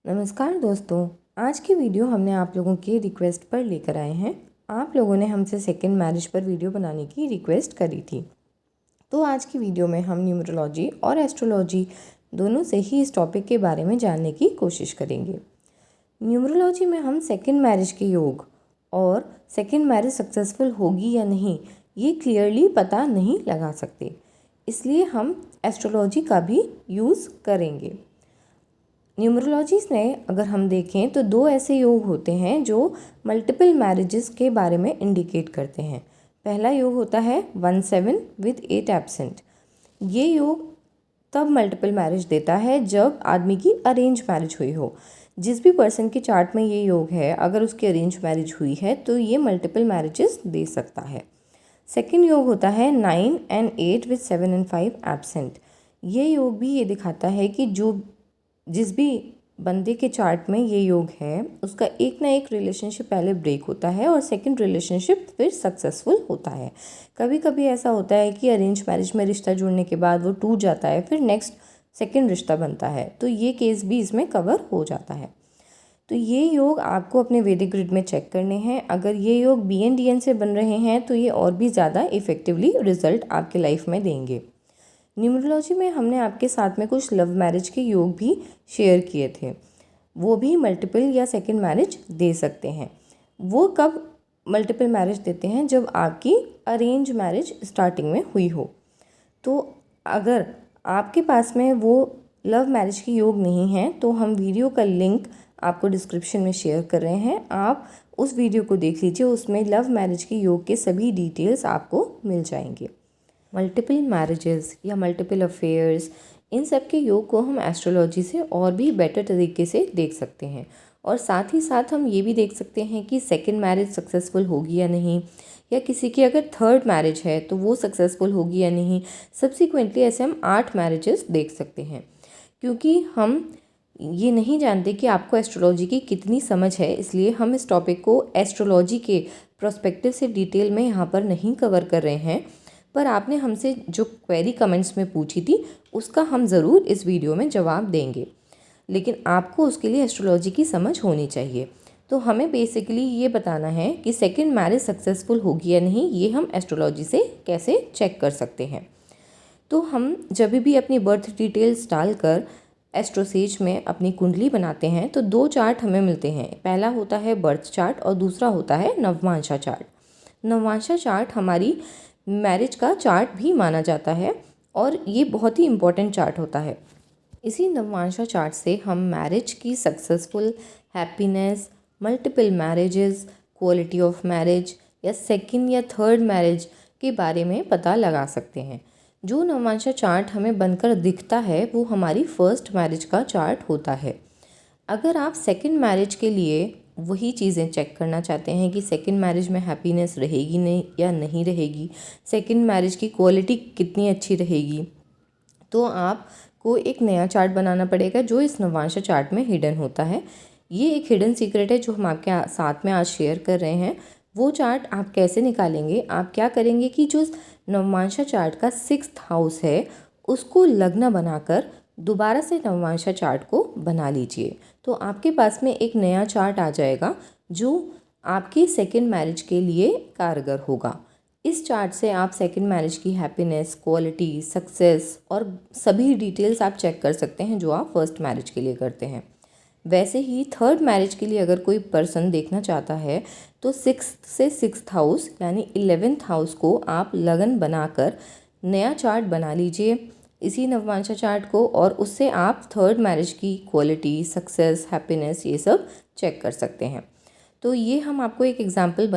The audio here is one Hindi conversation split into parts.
नमस्कार दोस्तों। आज की वीडियो हमने आप लोगों की रिक्वेस्ट पर लेकर आए हैं। आप लोगों ने हमसे सेकंड मैरिज पर वीडियो बनाने की रिक्वेस्ट करी थी। तो आज की वीडियो में हम न्यूमरोलॉजी और एस्ट्रोलॉजी दोनों से ही इस टॉपिक के बारे में जानने की कोशिश करेंगे। न्यूमरोलॉजी में हम सेकंड मैरिज के योग और सेकंड मैरिज सक्सेसफुल होगी या नहीं ये क्लियरली पता नहीं लगा सकते, इसलिए हम एस्ट्रोलॉजी का भी यूज़ करेंगे। न्यूमरोलॉजीज में अगर हम देखें तो दो ऐसे योग होते हैं जो मल्टीपल मैरिजेस के बारे में इंडिकेट करते हैं। पहला योग होता है 17 विद 8 एब्सेंट। ये योग तब मल्टीपल मैरिज देता है जब आदमी की अरेंज मैरिज हुई हो। जिस भी पर्सन के चार्ट में ये योग है, अगर उसकी अरेंज मैरिज हुई है तो ये मल्टीपल मैरिजेस दे सकता है। सेकेंड योग होता है 9 एंड 8 विद 7 एंड 5 एब्सेंट। ये योग भी ये दिखाता है कि जिस भी बंदे के चार्ट में ये योग है उसका एक ना एक रिलेशनशिप पहले ब्रेक होता है और सेकंड रिलेशनशिप फिर सक्सेसफुल होता है। कभी कभी ऐसा होता है कि अरेंज मैरिज में रिश्ता जुड़ने के बाद वो टूट जाता है, फिर नेक्स्ट सेकंड रिश्ता बनता है, तो ये केस भी इसमें कवर हो जाता है। तो ये योग आपको अपने वैदिक ग्रिड में चेक करने हैं। अगर ये योग BN-DN से बन रहे हैं तो ये और भी ज़्यादा इफेक्टिवली रिजल्ट आपके लाइफ में देंगे। न्यूमरोलॉजी में हमने आपके साथ में कुछ लव मैरिज के योग भी शेयर किए थे, वो भी मल्टीपल या सेकंड मैरिज दे सकते हैं। वो कब मल्टीपल मैरिज देते हैं? जब आपकी अरेंज मैरिज स्टार्टिंग में हुई हो। तो अगर आपके पास में वो लव मैरिज के योग नहीं हैं तो हम वीडियो का लिंक आपको डिस्क्रिप्शन में शेयर कर रहे हैं, आप उस वीडियो को देख लीजिए। उसमें लव मैरिज के योग के सभी डिटेल्स आपको मिल जाएंगे। मल्टीपल मैरिजेस या मल्टीपल अफेयर्स, इन सब के योग को हम एस्ट्रोलॉजी से और भी बेटर तरीके से देख सकते हैं। और साथ ही साथ हम ये भी देख सकते हैं कि सेकंड मैरिज सक्सेसफुल होगी या नहीं, या किसी की अगर थर्ड मैरिज है तो वो सक्सेसफुल होगी या नहीं। सब्सिक्वेंटली ऐसे हम 8 मैरिजेस देख सकते हैं। क्योंकि हम ये नहीं जानते कि आपको एस्ट्रोलॉजी की कितनी समझ है, इसलिए हम इस टॉपिक को एस्ट्रोलॉजी के प्रोस्पेक्टिव से डिटेल में यहाँ पर नहीं कवर कर रहे हैं। पर आपने हमसे जो क्वेरी कमेंट्स में पूछी थी उसका हम ज़रूर इस वीडियो में जवाब देंगे, लेकिन आपको उसके लिए एस्ट्रोलॉजी की समझ होनी चाहिए। तो हमें बेसिकली ये बताना है कि सेकंड मैरिज सक्सेसफुल होगी या नहीं, ये हम एस्ट्रोलॉजी से कैसे चेक कर सकते हैं। तो हम जब भी अपनी बर्थ डिटेल्स डालकर एस्ट्रोसेज में अपनी कुंडली बनाते हैं तो दो चार्ट हमें मिलते हैं। पहला होता है बर्थ चार्ट और दूसरा होता है नवमांशा चार्ट। नवमांशा चार्ट हमारी मैरिज का चार्ट भी माना जाता है और ये बहुत ही इम्पोर्टेंट चार्ट होता है। इसी नवमांशा चार्ट से हम मैरिज की successful, happiness, multiple marriages, quality of marriage या सेकंड या थर्ड मैरिज के बारे में पता लगा सकते हैं। जो नवमांशा चार्ट हमें बनकर दिखता है वो हमारी फर्स्ट मैरिज का चार्ट होता है। अगर आप सेकंड मैरिज के लिए वही चीज़ें चेक करना चाहते हैं कि सेकंड मैरिज में हैप्पीनेस रहेगी नहीं या नहीं रहेगी, सेकंड मैरिज की क्वालिटी कितनी अच्छी रहेगी, तो आपको एक नया चार्ट बनाना पड़ेगा जो इस नवमांशा चार्ट में हिडन होता है। ये एक हिडन सीक्रेट है जो हम आपके साथ में आज शेयर कर रहे हैं। वो चार्ट आप कैसे निकालेंगे? आप क्या करेंगे कि जो नवमांशा चार्ट का 6th हाउस है उसको लग्न बनाकर दोबारा से नवमांशा चार्ट को बना लीजिए, तो आपके पास में एक नया चार्ट आ जाएगा जो आपकी सेकंड मैरिज के लिए कारगर होगा। इस चार्ट से आप सेकंड मैरिज की हैप्पीनेस, क्वालिटी, सक्सेस और सभी डिटेल्स आप चेक कर सकते हैं जो आप फर्स्ट मैरिज के लिए करते हैं। वैसे ही थर्ड मैरिज के लिए अगर कोई पर्सन देखना चाहता है तो 6th से 6th हाउस यानी 11th हाउस को आप लगन बनाकर नया चार्ट बना लीजिए इसी नवमांशा चार्ट को, और उससे आप थर्ड मैरिज की क्वालिटी, सक्सेस, हैप्पीनेस ये सब चेक कर सकते हैं। तो ये हम आपको एक एग्जाम्पल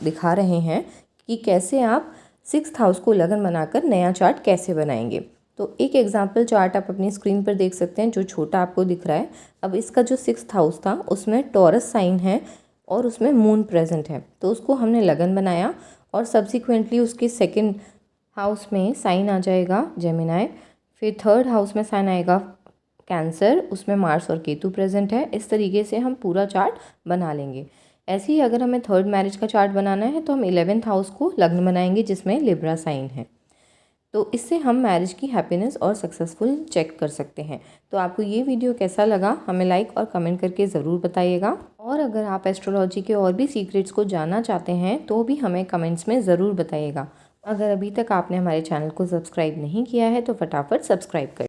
दिखा रहे हैं कि कैसे आप 6th हाउस को लगन बनाकर नया चार्ट कैसे बनाएंगे। तो एक एग्जाम्पल चार्ट आप अपनी स्क्रीन पर देख सकते हैं जो छोटा आपको दिख रहा है। अब इसका जो 6th हाउस था उसमें टॉरस साइन है और उसमें मून प्रेजेंट है, तो उसको हमने लगन बनाया और सब्सिक्वेंटली उसके सेकंड हाउस में साइन आ जाएगा जेमिनाई, फिर थर्ड हाउस में साइन आएगा कैंसर, उसमें मार्स और केतु प्रेजेंट है। इस तरीके से हम पूरा चार्ट बना लेंगे। ऐसे ही अगर हमें थर्ड मैरिज का चार्ट बनाना है तो हम 11th हाउस को लग्न बनाएंगे जिसमें लिब्रा साइन है। तो इससे हम मैरिज की हैप्पीनेस और सक्सेसफुल चेक कर सकते हैं। तो आपको ये वीडियो कैसा लगा हमें लाइक और कमेंट करके ज़रूर बताइएगा। और अगर आप एस्ट्रोलॉजी के और भी सीक्रेट्स को जानना चाहते हैं तो भी हमें कमेंट्स में ज़रूर बताइएगा। अगर अभी तक आपने हमारे चैनल को सब्सक्राइब नहीं किया है तो फटाफट सब्सक्राइब करें।